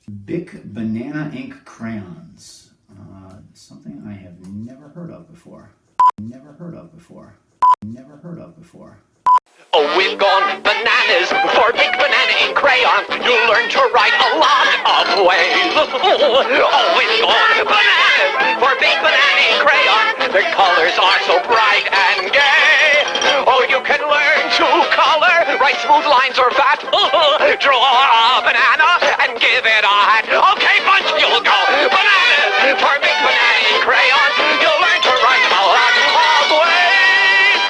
Bic Banana Ink crayons. Something I have never heard of before. Oh, we've gone bananas for big banana ink crayons. You'll learn to write a lot of ways. Oh, we've gone bananas for big banana ink crayons. The colors are so bright and gay. Oh, you can learn to color, write smooth lines or fat. Draw a banana and give it a hat. Okay, bunch, you'll go bananas for big banana ink crayons. You'll learn to write a lot of ways.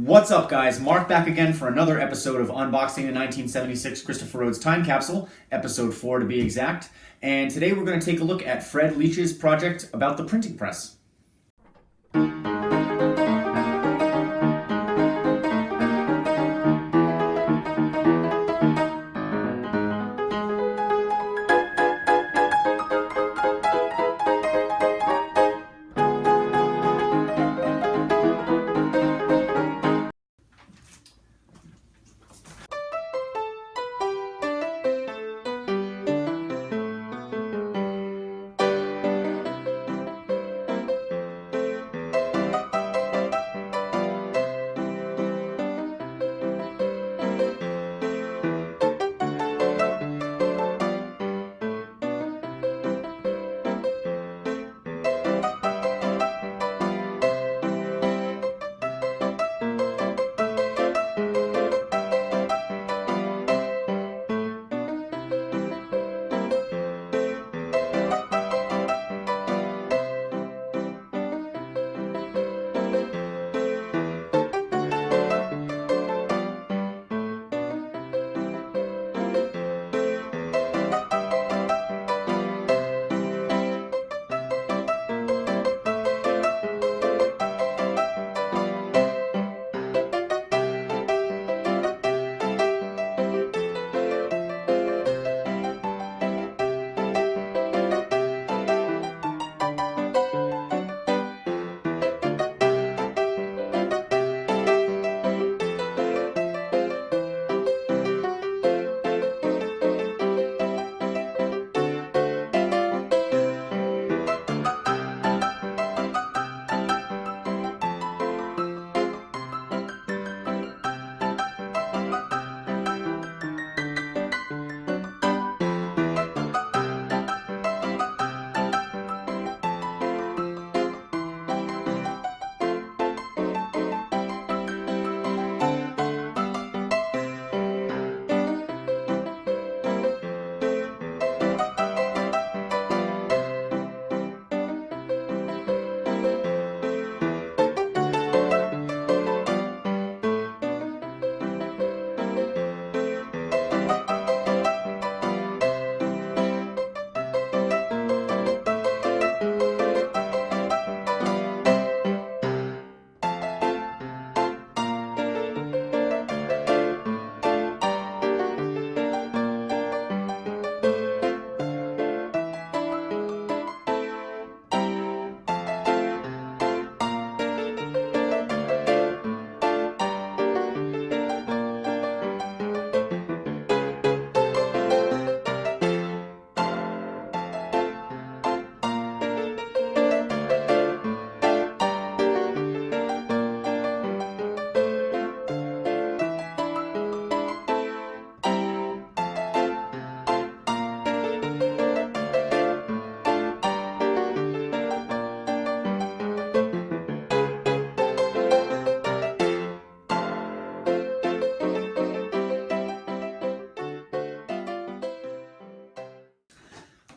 What's up, guys? Mark back again for another episode of Unboxing the 1976 Christopher Rhodes Time Capsule, episode 4 to be exact. And today we're going to take a look at Fred Leach's project about the printing press.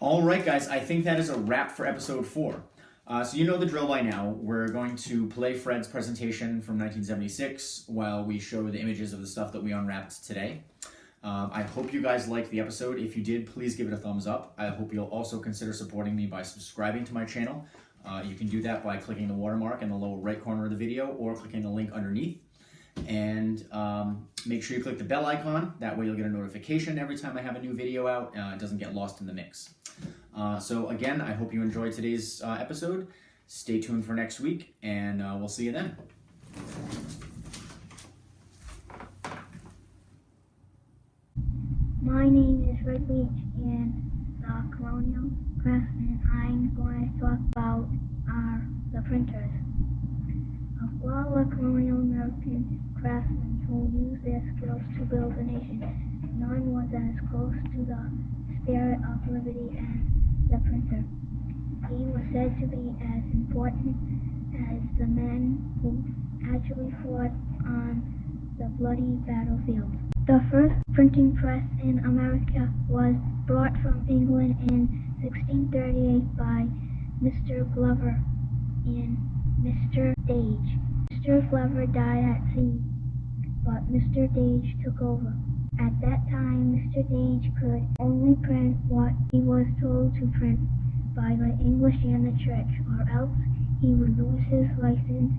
All right, guys, I think that is a wrap for episode 4. So you know the drill by now. We're going to play Fred's presentation from 1976 while we show the images of the stuff that we unwrapped today. I hope you guys liked the episode. If you did, please give it a thumbs up. I hope you'll also consider supporting me by subscribing to my channel. You can do that by clicking the watermark in the lower right corner of the video or clicking the link underneath. And make sure you click the bell icon. That way you'll get a notification every time I have a new video out. It doesn't get lost in the mix. So again, I hope you enjoyed today's episode. Stay tuned for next week, and we'll see you then. My name is Fred Leach, in the colonial craftsmen I'm going to talk about are the printers. Of all the colonial American craftsmen who used their skills to build a nation, none was as close to the spirit of liberty as the printer. He was said to be as important as the men who actually fought on the bloody battlefield. The first printing press in America was brought from England in 1638 by Mr. Glover and Mr. Dage. Mr. Glover died at sea, but Mr. Dage took over. At that time, Mr. Dage could only print what he was told to print by the English and the Church, or else he would lose his license,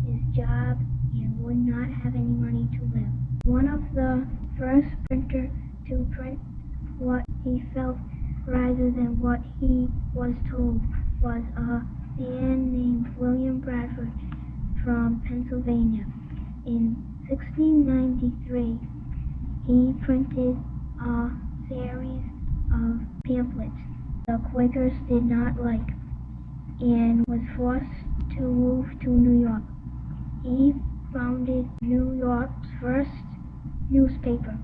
his job, and would not have any money to live. One of the first printers to print what he felt rather than what he was told was a man named William Bradford from Pennsylvania. In 1693, he printed a series of pamphlets the Quakers did not like and was forced to move to New York. He founded New York's first newspaper,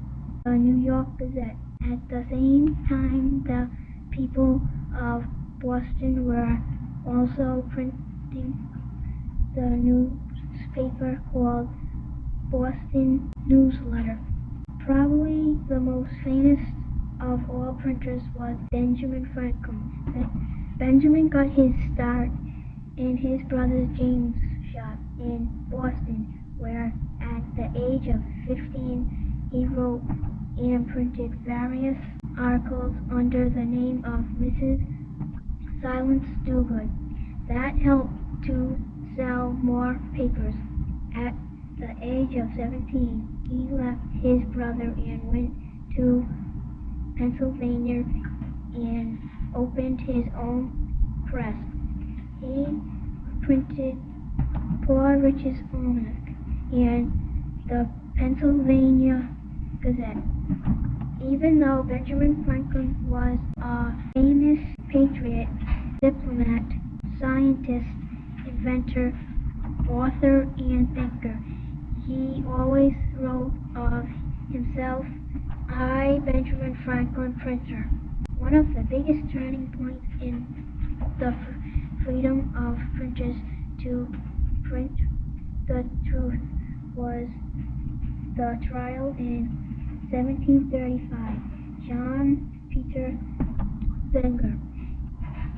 the New York Gazette. At the same time, the people of Boston were also printing the newspaper called Boston Newsletter. Probably the most famous of all printers was Benjamin Franklin. Benjamin got his start in his brother James' shop in Boston, where at the age of 15 he wrote and printed various articles under the name of Mrs. Silence Dogood. That helped to sell more papers. At the age of 17, he left his brother and went to Pennsylvania and opened his own press. He printed Poor Richard's Almanac and the Pennsylvania Gazette. Even though Benjamin Franklin was a famous patriot, diplomat, scientist, inventor, author, and thinker, he always wrote of himself, "I, Benjamin Franklin, printer." One of the biggest turning points in the freedom of printers to print the truth was the trial in 1735, John Peter Zenger.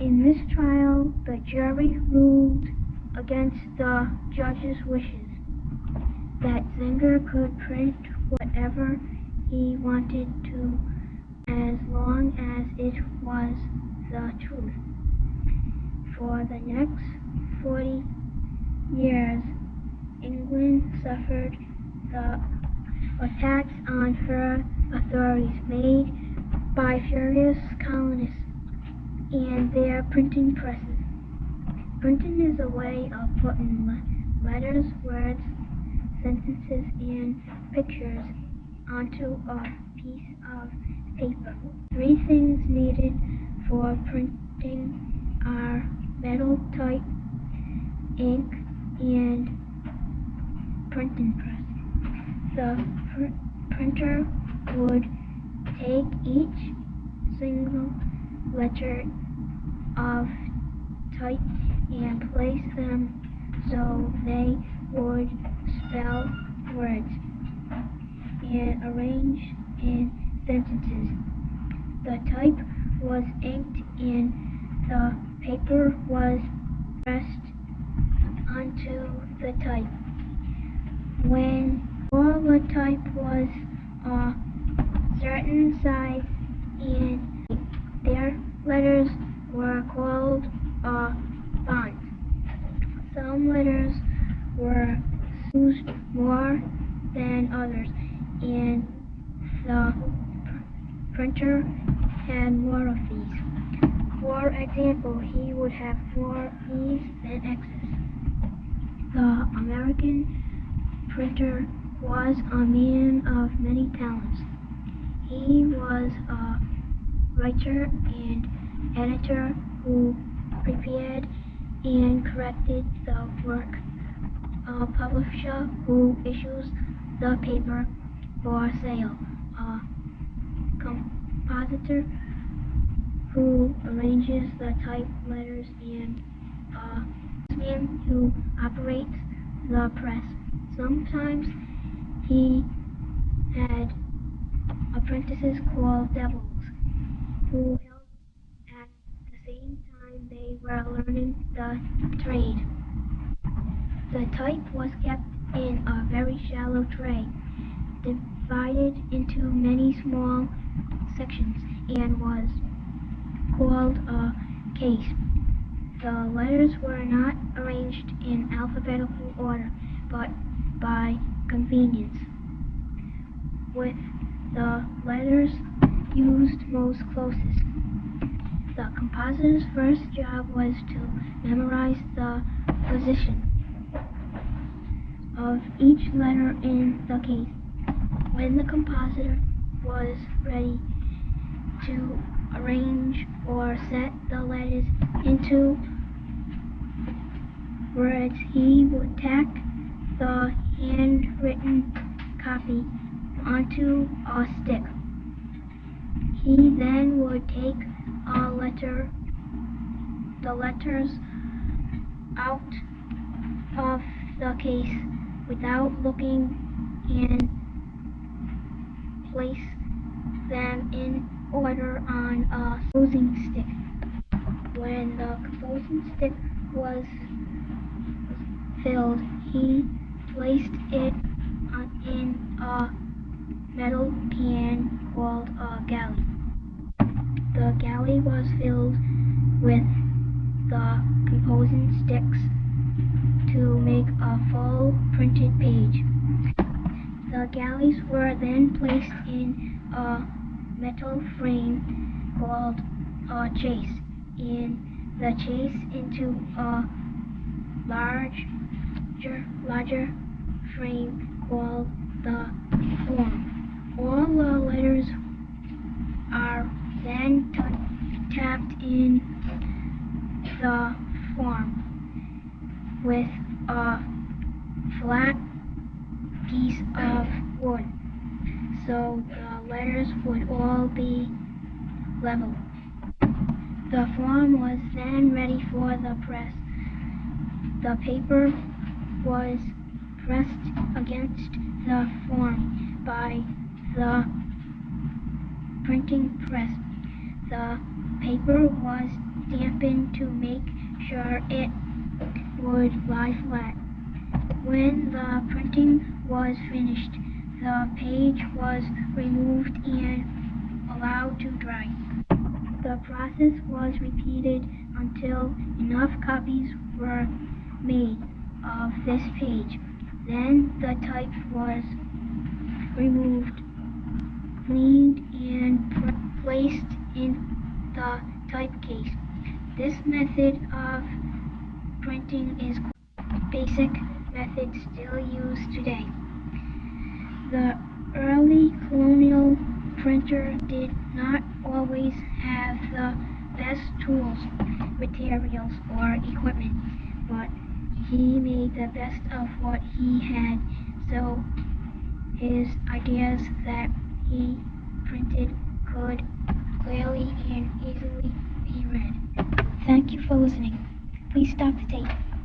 In this trial, the jury ruled against the judge's wishes, that Zenger could print whatever he wanted to as long as it was the truth. For the next 40 years, England suffered the attacks on her authorities made by furious colonists and their printing presses. Printing is a way of putting letters, words, sentences, and pictures onto a piece of paper. Three things needed for printing are metal type, ink, and printing press. The printer would take each single letter of type and place them so they would spell words and arrange in sentences. The type was inked and the paper was pressed onto the type. When all the type was a certain size and their letters were called fonts. Some letters were used more than others, and the printer had more of these. For example, he would have more E's than X's. The American printer was a man of many talents. He was a writer and editor who prepared and corrected the work, a publisher who issues the paper for sale, a compositor who arranges the type letters, and a man who operates the press. Sometimes he had apprentices called devils who helped at the same time they were learning the trade. The type was kept in a very shallow tray, divided into many small sections, and was called a case. The letters were not arranged in alphabetical order, but by convenience, with the letters used most closest. The compositor's first job was to memorize the position of each letter in the case. When the compositor was ready to arrange or set the letters into words, he would tack the handwritten copy onto a stick. He then would take the letters out of the case without looking and place them in order on a composing stick. When the composing stick was filled, he placed it in a metal pan called a galley. The galley was filled with the composing sticks to make a full printed page. The galleys were then placed in a metal frame called a chase, and the chase into a larger frame called the form. All the letters are then tapped in the form with a flat piece of wood, so the letters would all be level. The form was then ready for the press. The paper was pressed against the form by the printing press. The paper was dampened to make sure it would lie flat. When the printing was finished, the page was removed and allowed to dry. The process was repeated until enough copies were made of this page. Then the type was removed, cleaned, and placed in the type case. This method of printing is basic method still used today. The early colonial printer did not always have the best tools, materials, or equipment, but he made the best of what he had, so his ideas that he printed could clearly and easily be read. Thank you for listening. Please stop the tape.